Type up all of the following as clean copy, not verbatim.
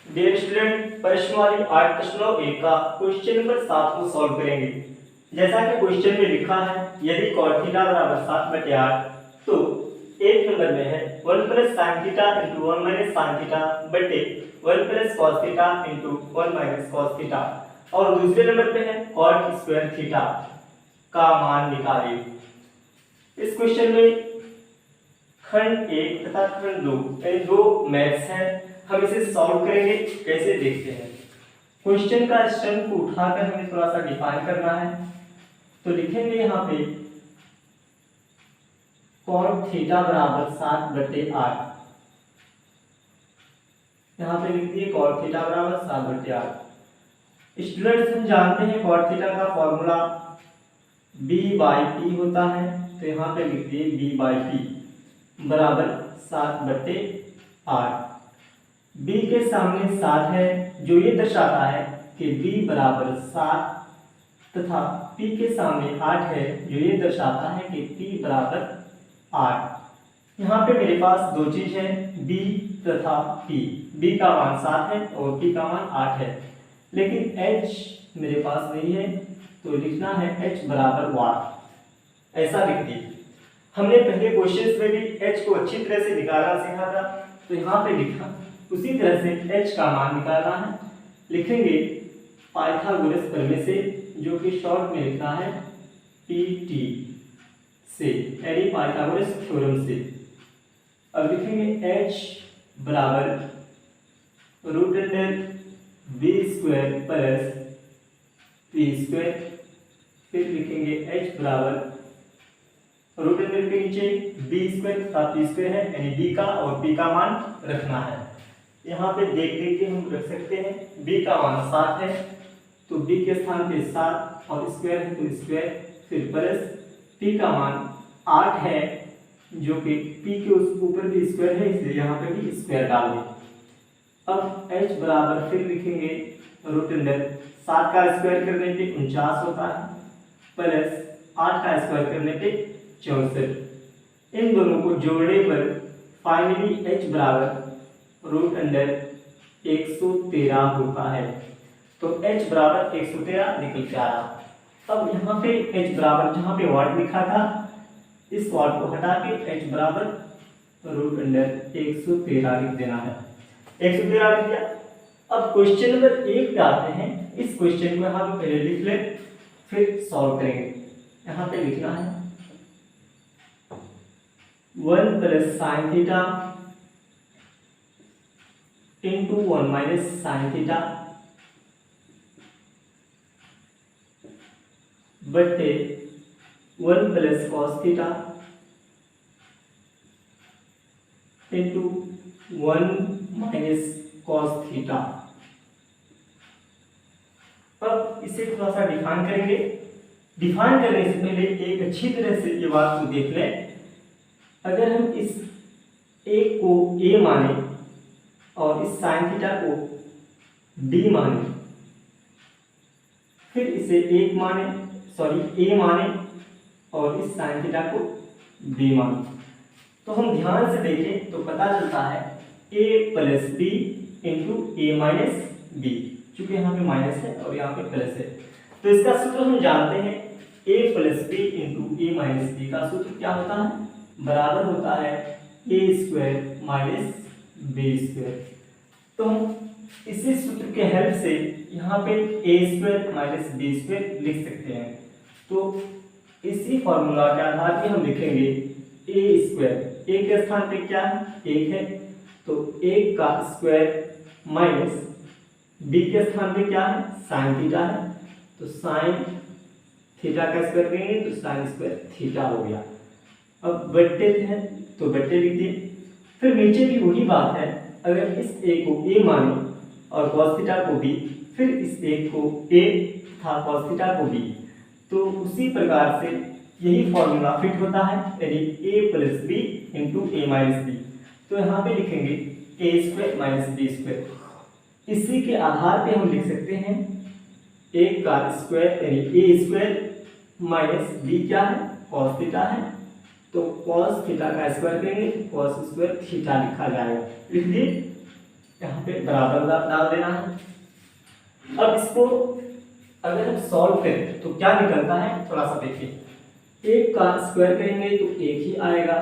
Dear student, प्रश्नवाली 8.1 का question number 7 को solve करेंगे। जैसा कि क्वेश्चन में लिखा है, यदि cot थीटा बराबर 7/8 तो एक नंबर में है 1 plus sine theta into 1 minus sine theta बटे 1 plus cos theta into 1 minus cos theta, और दूसरे नंबर पे है cot स्क्वायर थीटा का मान निकालिए। इस क्वेश्चन में खंड 1 तथा खंड 2 यानी दो मैथ्स हैं। हम इसे सॉल्व करेंगे, कैसे देखते हैं। क्वेश्चन का स्टैंड को उठाकर हमें थोड़ा सा डिफाइन करना है, तो लिखेंगे यहाँ पे cot थीटा बराबर 7/8। यहाँ पे लिख दिए cot थीटा बराबर 7/8। स्टूडेंट्स, हम जानते हैं cot थीटा का फॉर्मूला b/p होता है, तो यहाँ पे लिख दिए b/p बराबर 7/8। b के सामने 7 है, जो ये दर्शाता है कि b बराबर 7, तथा p के सामने 8 है, जो ये दर्शाता है कि p बराबर 8। यहाँ पे मेरे पास दो चीज है, b तथा p। b का मान 7 है और p का मान 8 है, लेकिन h मेरे पास नहीं है, तो लिखना है h बराबर 1। ऐसा लिख दिए। हमने पहले क्वेश्चंस में भी h को अच्छी तरह से निकालना सीखा था, तो यहाँ पे लिखा उसी तरह से h का मान निकालना है। लिखेंगे पाइथागोरस प्रमेय से, जो कि शॉर्ट में लिखना है PT से, यानी पाइथागोरस थ्योरम से। अब लिखेंगे h बराबर √b² प्लस p²। फिर लिखेंगे h बराबर √, के नीचे b² तथा p² है, यानी b का और p का मान रखना है। यहाँ पे देख के हम रख सकते हैं। b का मान 7 है, तो b के स्थान पे 7 और स्क्वायर है तो स्क्वायर, फिर प्लस p का मान 8 है, जो कि p के उस ऊपर भी स्क्वायर है, इसलिए यहाँ पे भी स्क्वायर डाल दें। अब h बराबर फिर लिखेंगे √7 का स्क्वायर करने पे 49 होता है, प्लस 8 का स्क्वायर करने पे 64। इन दोनों को जोड़ने पर फाइनली h बराबर √113 होता है, तो h बराबर 113 निकल के आ रहा। अब यहाँ पे h बराबर जहाँ पे वाट लिखा था, इस वाट को हटा के h बराबर √113 लिख देना है। 113 लिख दिया। अब क्वेश्चन नंबर 1 पे आते हैं। इस क्वेश्चन को यहाँ पे पहले लिख ले, फिर सॉल्व करेंगे। यहाँ पे लिखना है 1 plus sine theta into 1 minus sine theta बटे 1 plus cos theta into 1 minus cos theta. अब इसे थोड़ा सा डिफाइन करेंगे। डिफाइन करने से पहले एक अच्छी तरह से ये बात को देख लें। अगर हम इस एक को a माने और इस साइन थीटा को b माने, फिर इसे a माने और इस साइन थीटा को b माने, तो हम ध्यान से देखें तो पता चलता है a plus b into a minus b। चूंकि यहाँ पे माइनस है और यहाँ पे प्लस है, तो इसका सूत्र हम जानते हैं। a plus b into a minus b का सूत्र क्या होता है? बराबर होता है a² माइनस b²। तो हम इसी सूत्र के हेल्प से यहाँ पे a² माइनस b² लिख सकते हैं। तो इसी फॉर्मूला के आधार पे हम लिखेंगे a²। a के स्थान पे क्या है? 1 है, तो 1 का स्क्वायर माइनस b के स्थान पे क्या है? साइन थीटा है, तो साइन थीटा का स्क्वायर करेंगे तो साइन स्क्वायर थीटा हो गया। अब बट्टे है तो बट्टे लिख दिए। फिर नीचे भी वही बात है, अगर इस a को a माने और cos थीटा को b, फिर इस एक को a तथा cos थीटा को b, तो उसी प्रकार से यही फॉर्मूला फिट होता है, यानी a plus b into a minus b। तो यहाँ पे लिखेंगे a² माइनस b²। इसी के आधार पे हम लिख सकते हैं 1 का स्क्वायर यानी a² माइनस b क्या है? cos थीटा है, तो cos थीटा का स्क्वायर करेंगे, cos² थीटा लिखा जाएगा। लिख दिए। यहाँ पे बराबर डाल देना है। अब इसको अगर हम सॉल्व करें तो क्या निकलता है, थोड़ा सा देखिए। एक का स्क्वायर करेंगे तो एक ही आएगा,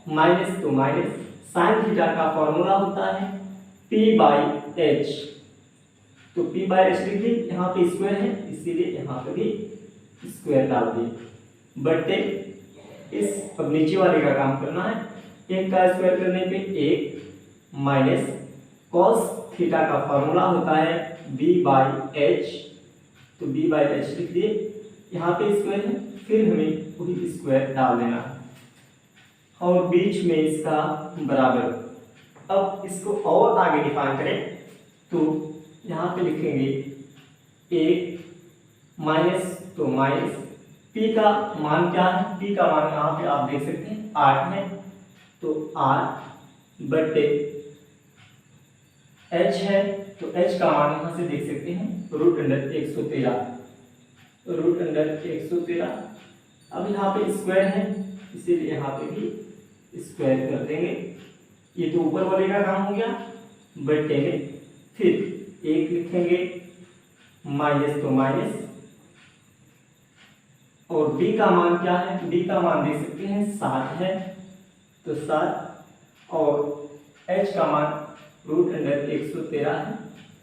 माइनस तो माइनस, साइन थीटा का फॉर्मूला होता है p बाई एच, तो p बाई एच लिख दी, यहाँ पे स्क्वायर है इसीलिए यहाँ पे भी स्क्वायर डाल दिए। बटे इस अब नीचे वाले का काम करना है, एक का स्क्वायर करने पे एक माइनस कॉस थीटा का फॉर्मूला होता है b बाई एच, तो b बाई एच लिख दिए, यहाँ पे स्क्वायर है, फिर हमें वही स्क्वायर डाल देना है और बीच में इसका बराबर। अब इसको और आगे डिफाइन करें तो यहाँ पे लिखेंगे एक माइनस तो माइनस, p का मान क्या है, p का मान यहाँ पे आप देख सकते हैं 8 है, तो 8 बटे h है, तो h का मान यहाँ से देख सकते हैं रूट अंडर 113, रूट अंडर 113। अब यहाँ पे स्क्वायर है इसीलिए यहाँ पे भी स्क्वायर कर देंगे, ये तो ऊपर वाले का काम हो गया। बटे में फिर एक लिखेंगे, माइनस तो माइनस, और b का मान क्या है, b का मान देख सकते हैं 7 है, तो 7, और h का मान रूट अंडर 113 है,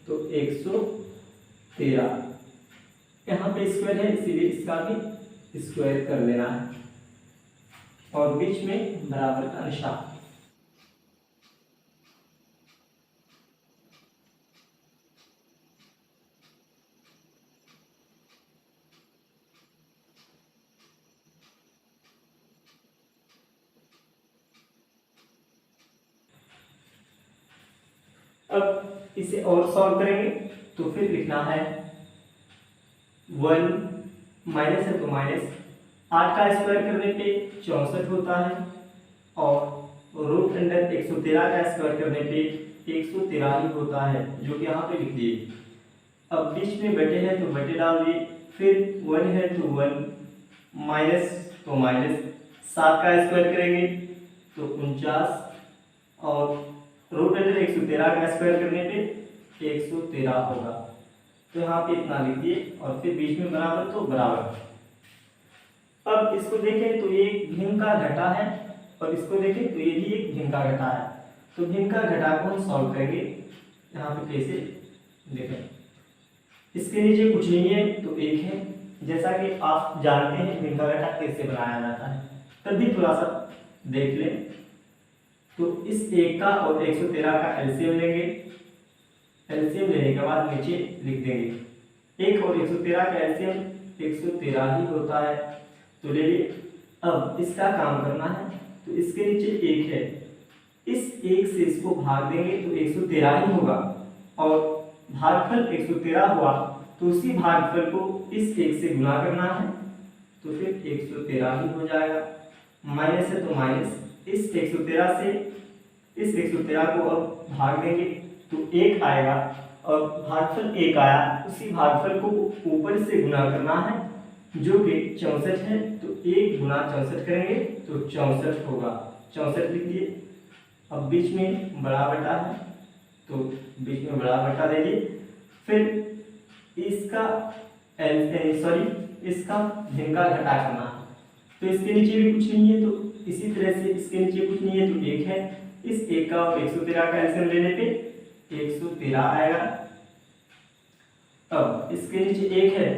तो 113। यहाँ पे स्क्वायर है इसीलिए इसका भी स्क्वायर कर लेना है और बीच में बराबर का निशान। अब इसे और सॉल्व करेंगे तो फिर लिखना है 1 माइनस है तो माइनस, 8 का स्क्वायर करने पे 64 होता है, और रूट अंडर 113 का स्क्वायर करने पे 113 ही होता है, जो कि यहाँ पे लिख दिए। अब बीच में बटे है तो बटे डाल दिए, फिर 1 है तो 1, माइनस तो माइनस, 7 का स्क्वायर करेंगे तो 49, और रूट अंडर 113 का स्क्वायर करने पे 113 होगा, तो यहाँ पे इतना लिख दिए और फिर बीच में बराबर तो बराबर। अब इसको देखें तो ये एक भिन्न का घटा है, और इसको देखें तो ये भी एक भिन्न का घटा है, तो भिन्न का घटा को हम सॉल्व करेंगे। यहाँ पे कैसे देखें, इसके नीचे कुछ नहीं है तो एक है, जैसा कि आप जानते हैं भिन्न का घटा कैसे बनाया जाता है, तब भी थोड़ा सा देख लें। तो इस एक का और 113 का एलसीएम लेंगे, एलसीएम लेने के बाद नीचे लिख देंगे, एक और 113 का एलसीएम 113 ही होता है, तो ले लिए। अब इसका काम करना है तो इसके नीचे एक है, इस एक से इसको भाग देंगे तो 113 ही होगा, और भागफल 113 हुआ तो उसी भागफल को इस एक से गुना करना है, तो फिर 113 ही हो जाएगा। माइनस है तो माइनस, इस 113 से इस 113 को अब भाग देंगे तो एक आएगा, और भागफल एक आया, उसी भागफल को ऊपर से गुना करना है जो कि 64 है, तो 1 गुना 64 करेंगे तो 64 होगा, 64 लिख दिए। अब बीच में बड़ा बटा है तो बीच में बड़ा बटा देंगे, फिर इसका इसका भिन्न का घटा करना है, तो इसके नीचे भी कुछ नहीं है, तो इसी तरह से इसके नीचे कुछ नहीं है तो एक है, इस एक का और 113 का एलसीएम लेने पे 113 आएगा। अब इसके नीचे एक है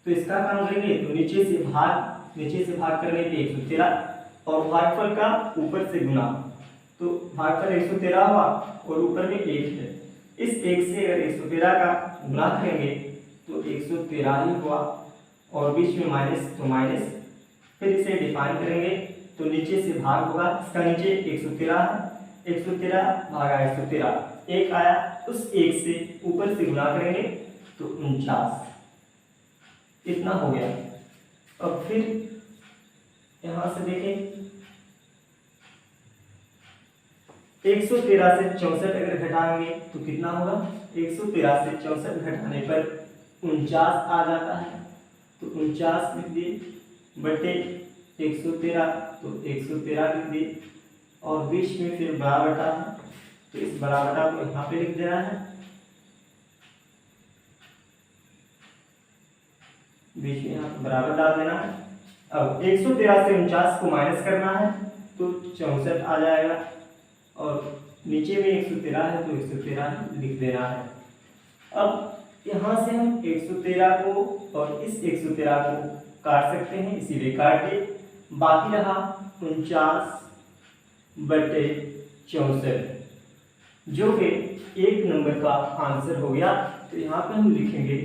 तो इसका काम करेंगे तो नीचे से भाग करने पे 113, और भागफल का ऊपर से गुना, तो भागफल 113 हुआ और ऊपर में एक है, इस एक से अगर 113 का गुना करेंगे तो 113 ही हुआ, और बीच में माइनस तो माइनस, फिर इसे डिफाइन करेंगे तो नीचे से भाग होगा, इसका नीचे 113 है, 113 भागा 113 एक आया, उस एक से ऊपर से गुना करेंगे तो 49, इतना हो गया। अब फिर यहां से देखें 113 से 64 अगर घटाएंगे तो कितना होगा, 113 से 64 घटाने पर 49 आ जाता है, तो 49 लिख दिए, बटे 113 तो 113 लिख दिए, और बीच में फिर बड़ा बटा है तो इस बराबर को यहाँ पे लिख देना है, बीच में यहाँ पे बराबर डाल देना है। अब 113 से 49 को माइनस करना है तो 64 आ जाएगा, और नीचे में 113 है तो 113 लिख देना है। अब यहाँ से हम 113 को और इस 113 को काट सकते हैं, इसीलिए काट दिए। बाकी रहा 49/64, जो कि एक नंबर का आंसर हो गया। तो यहाँ पे हम लिखेंगे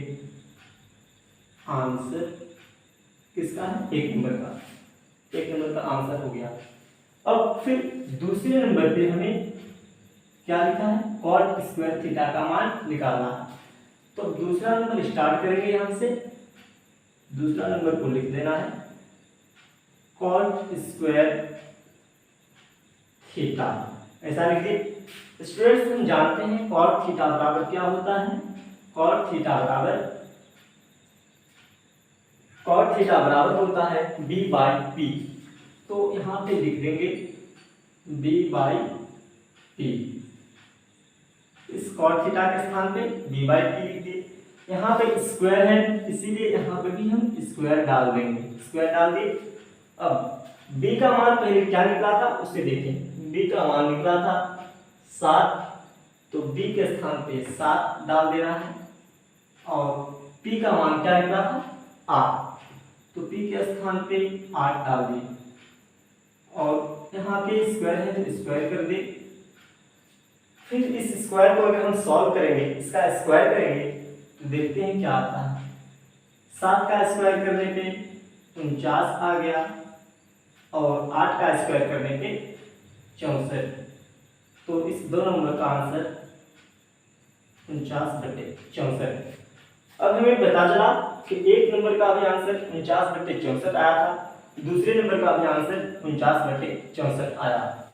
आंसर किसका है, एक नंबर का, एक नंबर का आंसर हो गया। अब फिर दूसरे नंबर पे हमें क्या लिखा है, कॉट स्क्वायर थीटा का मान निकालना है। तो दूसरा नंबर स्टार्ट करेंगे यहाँ से, दूसरा नंबर को लिख देना है कॉट स्क्वायर थीटा, ऐसा लिखिए। स्टूडेंट्स हम जानते हैं कॉट थीटा बराबर क्या होता है, कॉट थीटा बराबर होता है b/p। तो यहाँ पे लिख देंगे b/p, इस कॉट थीटा के स्थान पे b/p लिख दिए। यहाँ पे स्क्वायर है इसीलिए यहाँ पे भी हम स्क्वायर डाल देंगे, स्क्वायर डाल दिए। अब b का मान पहले क्या निकला था उसे देखें, b का मान निकला था 7, तो b के स्थान पे 7 डाल देना है, और p का मान क्या निकला था 8, तो p के स्थान पे 8 डाल दिए, और यहाँ पे स्क्वायर है तो स्क्वायर कर दे। फिर इस स्क्वायर को अगर हम सॉल्व करेंगे, इसका स्क्वायर करेंगे तो देखते हैं क्या आता है। 7 का स्क्वायर करने पे 49 आ गया, और 8 का स्क्वायर करने पे 64, तो इस दो नंबर का आंसर 49/64। अब हमें पता चला कि एक नंबर का भी आंसर 49/64 आया था, दूसरे नंबर का भी आंसर 49/64 आया।